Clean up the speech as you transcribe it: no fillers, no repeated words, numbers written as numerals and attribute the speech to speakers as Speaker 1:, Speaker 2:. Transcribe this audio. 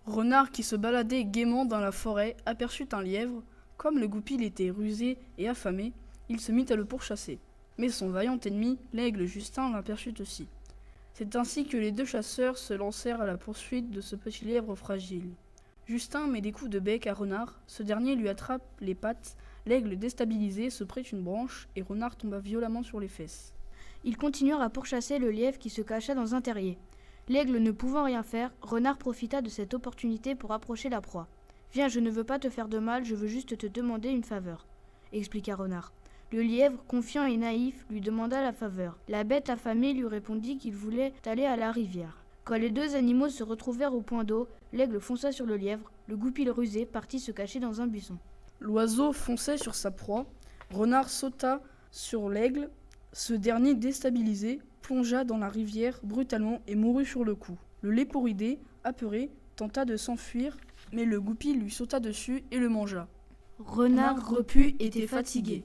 Speaker 1: Renard qui se baladait gaiement dans la forêt aperçut un lièvre. Comme le goupil était rusé et affamé, il se mit à le pourchasser. Mais son vaillant ennemi, l'aigle Justin, l'aperçut aussi. C'est ainsi que les deux chasseurs se lancèrent à la poursuite de ce petit lièvre fragile. Justin met des coups de bec à Renard, ce dernier lui attrape les pattes, l'aigle déstabilisé se prit une branche et Renard tomba violemment sur les fesses.
Speaker 2: Ils continuèrent à pourchasser le lièvre qui se cacha dans un terrier. L'aigle ne pouvant rien faire, Renard profita de cette opportunité pour approcher la proie. « Viens, je ne veux pas te faire de mal, je veux juste te demander une faveur, » expliqua Renard. Le lièvre, confiant et naïf, lui demanda la faveur. La bête affamée lui répondit qu'il voulait aller à la rivière. Quand les deux animaux se retrouvèrent au point d'eau, l'aigle fonça sur le lièvre, le goupil rusé partit se cacher dans un buisson.
Speaker 1: L'oiseau fonçait sur sa proie, Renard sauta sur l'aigle, ce dernier déstabilisé, plongea dans la rivière brutalement et mourut sur le coup. Le léporidé, apeuré, tenta de s'enfuir, mais le goupil lui sauta dessus et le mangea.
Speaker 2: Renard repu était fatigué.